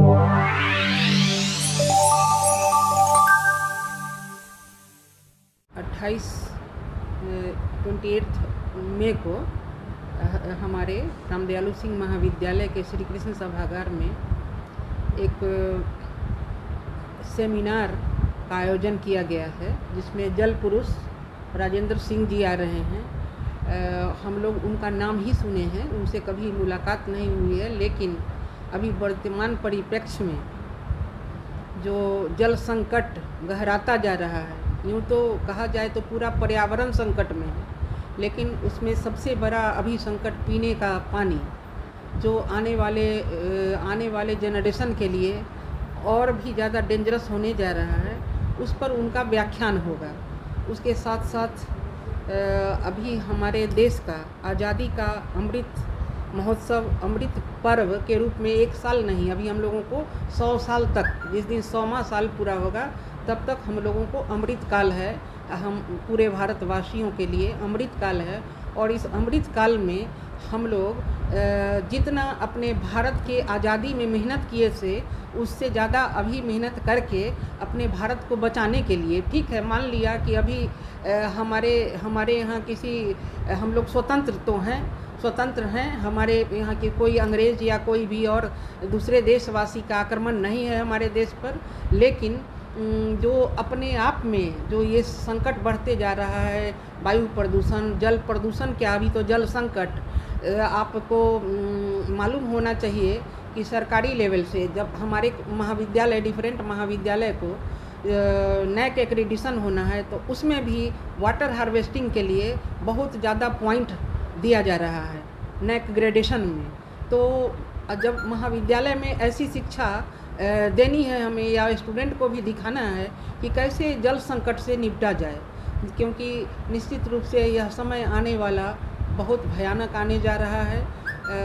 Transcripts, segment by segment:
28 मई को हमारे रामदयालु सिंह महाविद्यालय के श्री कृष्ण सभागार में एक सेमिनार का आयोजन किया गया है, जिसमें जल पुरुष राजेंद्र सिंह जी आ रहे हैं। हम लोग उनका नाम ही सुने हैं, उनसे कभी मुलाकात नहीं हुई है, लेकिन अभी वर्तमान परिप्रेक्ष्य में जो जल संकट गहराता जा रहा है, यूँ तो कहा जाए तो पूरा पर्यावरण संकट में है, लेकिन उसमें सबसे बड़ा अभी संकट पीने का पानी, जो आने वाले जनरेशन के लिए और भी ज़्यादा डेंजरस होने जा रहा है, उस पर उनका व्याख्यान होगा। उसके साथ साथ अभी हमारे देश का आज़ादी का अमृत महोत्सव, अमृत पर्व के रूप में 1 साल नहीं, अभी हम लोगों को 100 साल तक, जिस दिन 100वां साल पूरा होगा तब तक हम लोगों को अमृत काल है। हम पूरे भारतवासियों के लिए अमृत काल है, और इस अमृत काल में हम लोग जितना अपने भारत के आज़ादी में मेहनत किए से उससे ज़्यादा अभी मेहनत करके अपने भारत को बचाने के लिए, ठीक है, मान लिया कि अभी हमारे यहाँ हम लोग स्वतंत्र हैं, हमारे यहाँ के कोई अंग्रेज़ या कोई भी और दूसरे देशवासी का आक्रमण नहीं है हमारे देश पर, लेकिन जो अपने आप में जो ये संकट बढ़ते जा रहा है, वायु प्रदूषण, जल प्रदूषण, क्या अभी तो जल संकट, आपको मालूम होना चाहिए कि सरकारी लेवल से जब हमारे महाविद्यालय, डिफरेंट महाविद्यालय को नैक एक्रेडिशन होना है, तो उसमें भी वाटर हार्वेस्टिंग के लिए बहुत ज़्यादा पॉइंट दिया जा रहा है नैक ग्रेडेशन में। तो जब महाविद्यालय में ऐसी शिक्षा देनी है हमें, या स्टूडेंट को भी दिखाना है कि कैसे जल संकट से निपटा जाए, क्योंकि निश्चित रूप से यह समय आने वाला बहुत भयानक आने जा रहा है।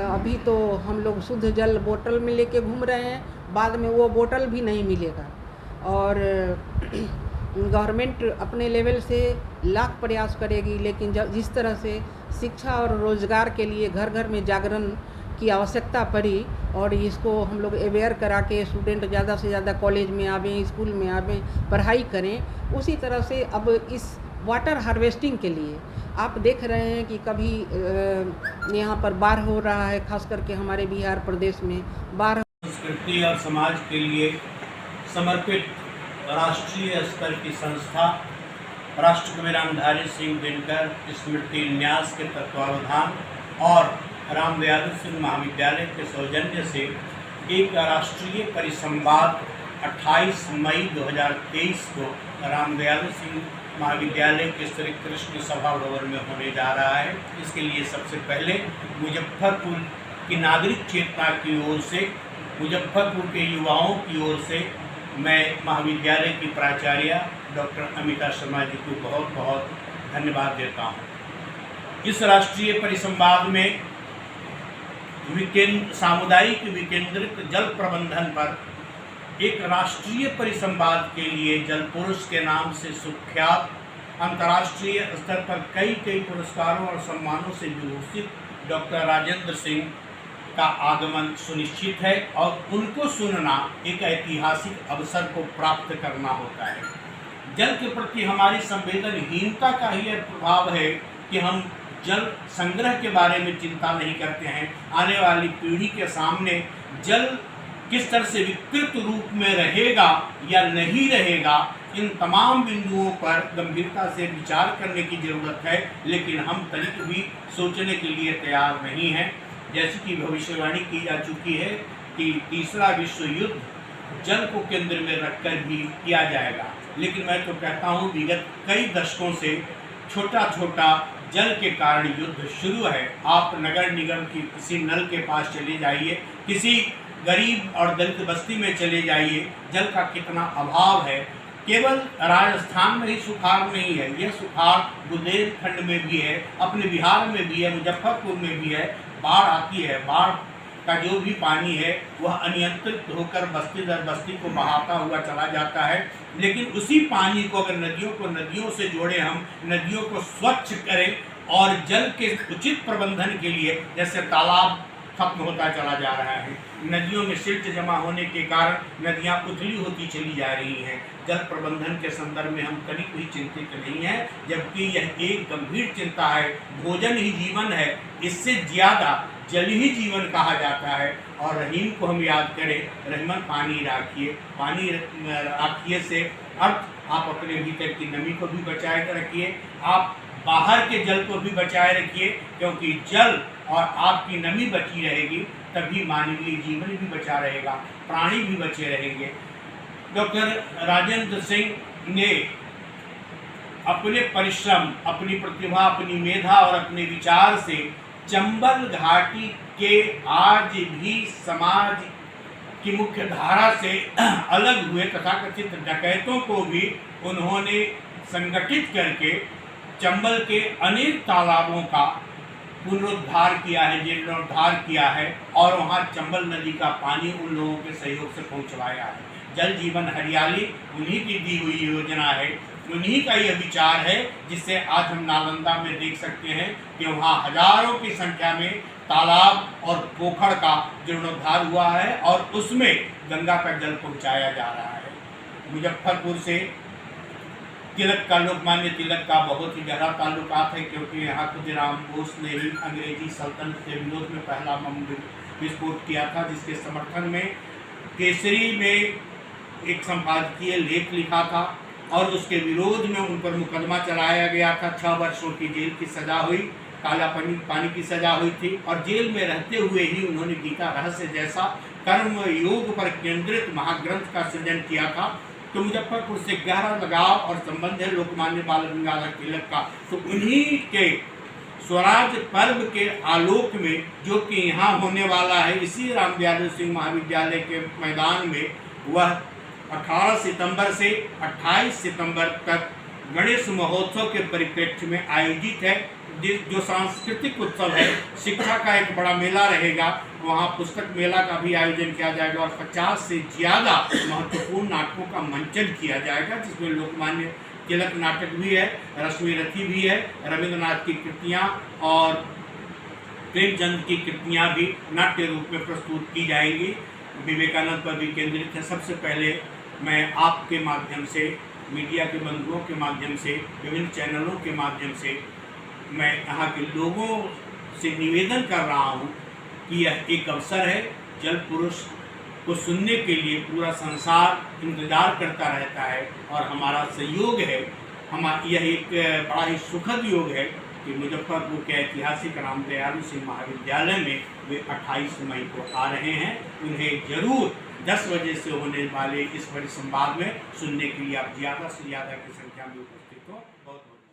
अभी तो हम लोग शुद्ध जल बोतल में लेके घूम रहे हैं, बाद में वो बोतल भी नहीं मिलेगा, और गवर्नमेंट अपने लेवल से लाख प्रयास करेगी, लेकिन जिस तरह से शिक्षा और रोज़गार के लिए घर घर में जागरण की आवश्यकता पड़ी, और इसको हम लोग अवेयर करा के स्टूडेंट ज़्यादा से ज़्यादा कॉलेज में आवें, स्कूल में आवें, पढ़ाई करें, उसी तरह से अब इस वाटर हार्वेस्टिंग के लिए आप देख रहे हैं कि कभी यहाँ पर बाढ़ हो रहा है, खास करके हमारे बिहार प्रदेश में बाढ़। संस्कृति और समाज के लिए समर्पित राष्ट्रीय स्तर की संस्था राष्ट्रकवि रामधारी सिंह दिनकर स्मृति न्यास के तत्वावधान और रामदयालु सिंह महाविद्यालय के सौजन्य से एक राष्ट्रीय परिसंवाद 28 मई 2023 को रामदयालु सिंह महाविद्यालय के श्री कृष्ण सभा भवन में होने जा रहा है। इसके लिए सबसे पहले मुजफ्फरपुर की नागरिक चेतना की ओर से, मुजफ्फरपुर के युवाओं की ओर से मैं महाविद्यालय की प्राचार्य डॉक्टर अमिता शर्मा जी को बहुत बहुत धन्यवाद देता हूँ। इस राष्ट्रीय परिसंवाद में सामुदायिक विकेंद्रित जल प्रबंधन पर एक राष्ट्रीय परिसंवाद के लिए जल पुरुष के नाम से सुख्यात, अंतर्राष्ट्रीय स्तर पर कई पुरस्कारों और सम्मानों से विभूषित डॉक्टर राजेंद्र सिंह का आगमन सुनिश्चित है, और उनको सुनना एक ऐतिहासिक अवसर को प्राप्त करना होता है। जल के प्रति हमारी संवेदनहीनता का ही प्रभाव है कि हम जल संग्रह के बारे में चिंता नहीं करते हैं। आने वाली पीढ़ी के सामने जल किस तरह से विकृत रूप में रहेगा या नहीं रहेगा, इन तमाम बिंदुओं पर गंभीरता से विचार करने की ज़रूरत है, लेकिन हम तनिक भी सोचने के लिए तैयार नहीं हैं। जैसे कि भविष्यवाणी की जा चुकी है कि तीसरा विश्व युद्ध जल को केंद्र में रखकर भी किया जाएगा, लेकिन मैं तो कहता हूँ विगत कई दशकों से छोटा जल के कारण युद्ध शुरू है। आप नगर निगम की किसी नल के पास चले जाइए, किसी गरीब और दलित बस्ती में चले जाइए, जल का कितना अभाव है। केवल राजस्थान में ही सुखाड़ नहीं है, यह सुखाड़ बुंदेलखंड में भी है, अपने बिहार में भी है, मुजफ्फरपुर में भी है। बाढ़ आती है, बाढ़ का जो भी पानी है वह अनियंत्रित होकर बस्ती दर बस्ती को बहाता हुआ चला जाता है, लेकिन उसी पानी को अगर नदियों से जोड़े, हम नदियों को स्वच्छ करें और जल के उचित प्रबंधन के लिए, जैसे तालाब खत्म होता चला जा रहा है। नदियों में सिल्ट जमा होने के कारण नदियां उथली होती चली जा रही हैं। जल प्रबंधन के संदर्भ में हम कभी भी चिंतित नहीं हैं, जबकि यह एक गंभीर चिंता है। भोजन ही जीवन है, इससे ज़्यादा जल ही जीवन कहा जाता है। और रहीम को हम याद करें, रहमन पानी राखिए। पानी राखिए से अर्थ आप अपने भीतर की नमी को भी बचाए रखिए, आप बाहर के जल को भी बचाए रखिए, क्योंकि जल और आपकी नमी बची रहेगी तभी मानवीय जीवन भी बचा रहेगा, प्राणी भी बचे रहेंगे। डॉक्टर राजेंद्र सिंह ने अपने परिश्रम, अपनी प्रतिभा, अपनी मेधा और अपने विचार से चंबल घाटी के आज भी समाज की मुख्य धारा से अलग हुए तथाकथित डकैतों को भी उन्होंने संगठित करके चंबल के अनेक तालाबों का पुनरुद्धार किया है, जीर्णोद्धार किया है और वहाँ चंबल नदी का पानी उन लोगों के सहयोग से पहुँचवाया है। जल जीवन हरियाली उन्हीं की दी हुई योजना है, उन्हीं का यह विचार है, जिससे आज हम नालंदा में देख सकते हैं कि वहाँ हजारों की संख्या में तालाब और पोखर का जीर्णोद्धार हुआ है और उसमें गंगा का जल पहुँचाया जा रहा है। मुजफ्फरपुर से तिलक का, लोकमान्य तिलक का बहुत ही गहरा ताल्लुकात है, क्योंकि यहाँ खुदीराम बोस ने ही अंग्रेजी सल्तनत के विरोध में पहला बम विस्फोट किया था, जिसके समर्थन में केसरी में एक संपादकीय लेख लिखा था और उसके विरोध में उन पर मुकदमा चलाया गया था। 6 वर्षों की जेल की सज़ा हुई, काला पानी की सज़ा हुई थी और जेल में रहते हुए ही उन्होंने गीता रहस्य जैसा कर्म योग पर केंद्रित महाग्रंथ का सृजन किया था। तो मुजफ्फरपुर से गहरा लगाव और संबंध है लोकमान्य बाल गंगाधर तिलक का। तो उन्हीं के स्वराज पर्व के आलोक में, जो कि यहाँ होने वाला है इसी रामदयालु सिंह महाविद्यालय के मैदान में, वह 18 सितंबर से 28 सितंबर तक गणेश महोत्सव के परिप्रेक्ष्य में आयोजित है। जो सांस्कृतिक उत्सव है, शिक्षा का एक बड़ा मेला रहेगा, वहाँ पुस्तक मेला का भी आयोजन किया जाएगा और 50 से ज़्यादा महत्वपूर्ण नाटकों का मंचन किया जाएगा, जिसमें लोकमान्य तिलक नाटक भी है, रश्मि रथी भी है, रविंद्रनाथ की कृतियाँ और प्रेमचंद की कृतियाँ भी नाट्य रूप में प्रस्तुत की जाएंगी। विवेकानंद पर भी केंद्रित है। सबसे पहले मैं आपके माध्यम से, मीडिया के बंधुओं के माध्यम से, विभिन्न चैनलों के माध्यम से मैं यहाँ के लोगों से निवेदन कर रहा हूँ कि यह एक अवसर है। जल पुरुष को सुनने के लिए पूरा संसार इंतजार करता रहता है और हमारा सहयोग है। यह एक बड़ा ही सुखद योग है कि मुजफ्फरपुर के ऐतिहासिक रामदयालु सिंह महाविद्यालय में वे 28 मई को आ रहे हैं। उन्हें जरूर 10 बजे से होने वाले इस बड़े संवाद में सुनने के लिए आप ज़्यादा से ज़्यादा की संख्या में उपस्थित हो। बहुत बहुत